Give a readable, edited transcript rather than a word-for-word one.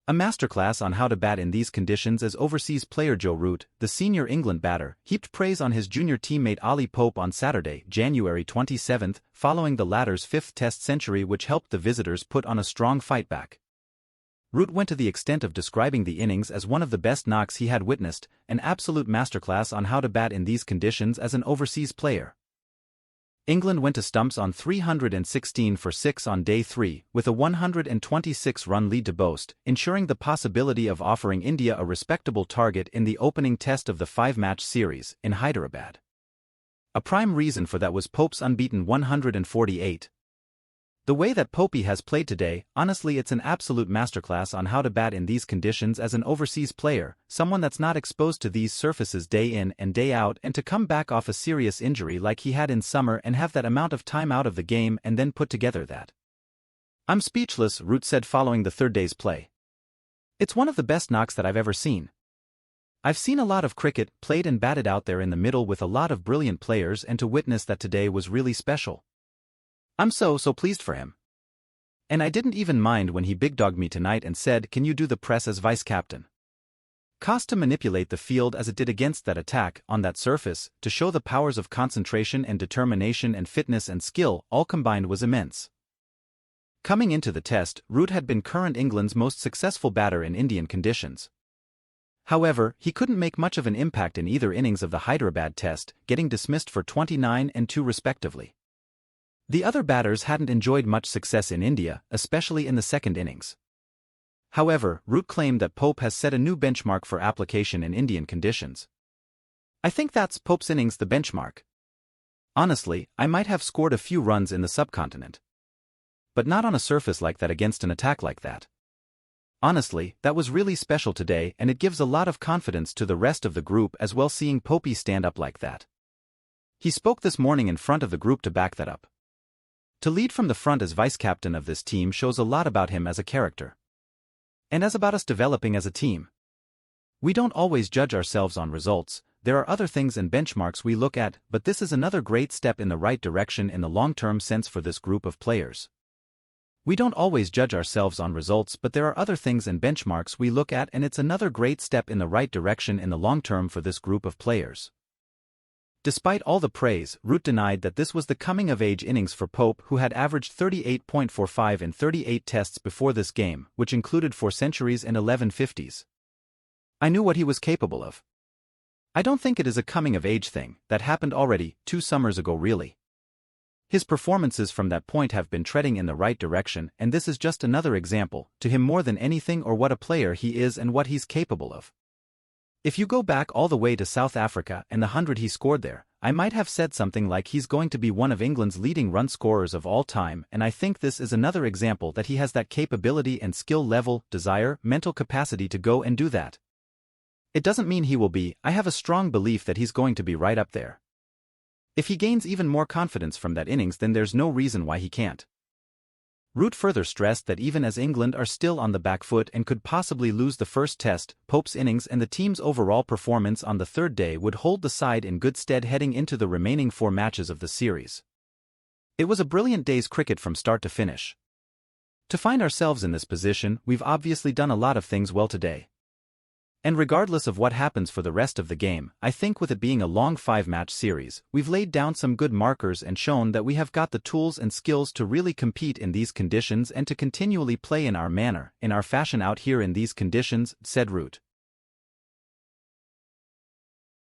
A masterclass on how to bat in these conditions as overseas player Joe Root, the senior England batter, heaped praise on his junior teammate Ollie Pope on Saturday, January 27, following the latter's fifth Test century which helped the visitors put on a strong fight back. Root went to the extent of describing the innings as one of the best knocks he had witnessed, an absolute masterclass on how to bat in these conditions as an overseas player. England went to stumps on 316 for 6 on day 3, with a 126-run lead to boast, ensuring the possibility of offering India a respectable target in the opening test of the 5-match series, in Hyderabad. A prime reason for that was Pope's unbeaten 148. The way that Popey has played today, honestly it's an absolute masterclass on how to bat in these conditions as an overseas player, someone that's not exposed to these surfaces day in and day out, and to come back off a serious injury like he had in summer and have that amount of time out of the game and then put together that. "I'm speechless," Root said following the third day's play. "It's one of the best knocks that I've ever seen. I've seen a lot of cricket played and batted out there in the middle with a lot of brilliant players, and to witness that today was really special. I'm so pleased for him. And I didn't even mind when he big-dogged me tonight and said, 'Can you do the press as vice-captain?' Cost to manipulate the field as it did against that attack, on that surface, to show the powers of concentration and determination and fitness and skill, all combined was immense." Coming into the test, Root had been current England's most successful batter in Indian conditions. However, he couldn't make much of an impact in either innings of the Hyderabad test, getting dismissed for 29 and 2 respectively. The other batters hadn't enjoyed much success in India, especially in the second innings. However, Root claimed that Pope has set a new benchmark for application in Indian conditions. "I think that's Pope's innings the benchmark. Honestly, I might have scored a few runs in the subcontinent. But not on a surface like that against an attack like that. Honestly, that was really special today, and it gives a lot of confidence to the rest of the group as well seeing Popey stand up like that." He spoke this morning in front of the group to back that up. To lead from the front as vice-captain of this team shows a lot about him as a character. And as about us developing as a team. We don't always judge ourselves on results, there are other things and benchmarks we look at, but this is another great step in the right direction in the long-term sense for this group of players. We don't always judge ourselves on results, but there are other things and benchmarks we look at, and it's another great step in the right direction in the long term for this group of players. Despite all the praise, Root denied that this was the coming-of-age innings for Pope, who had averaged 38.45 in 38 tests before this game, which included 4 centuries and 11 50s. "I knew what he was capable of. I don't think it is a coming-of-age thing, that happened already, 2 summers ago really. His performances from that point have been treading in the right direction, and this is just another example, to him more than anything, or what a player he is and what he's capable of. If you go back all the way to South Africa and the 100 he scored there, I might have said something like he's going to be one of England's leading run scorers of all time, and I think this is another example that he has that capability and skill level, desire, mental capacity to go and do that. It doesn't mean he will be, I have a strong belief that he's going to be right up there. If he gains even more confidence from that innings, then there's no reason why he can't." Root further stressed that even as England are still on the back foot and could possibly lose the first test, Pope's innings and the team's overall performance on the third day would hold the side in good stead heading into the remaining 4 matches of the series. "It was a brilliant day's cricket from start to finish. To find ourselves in this position, we've obviously done a lot of things well today. And regardless of what happens for the rest of the game, I think with it being a long 5-match series, we've laid down some good markers and shown that we have got the tools and skills to really compete in these conditions and to continually play in our manner, in our fashion out here in these conditions," said Root.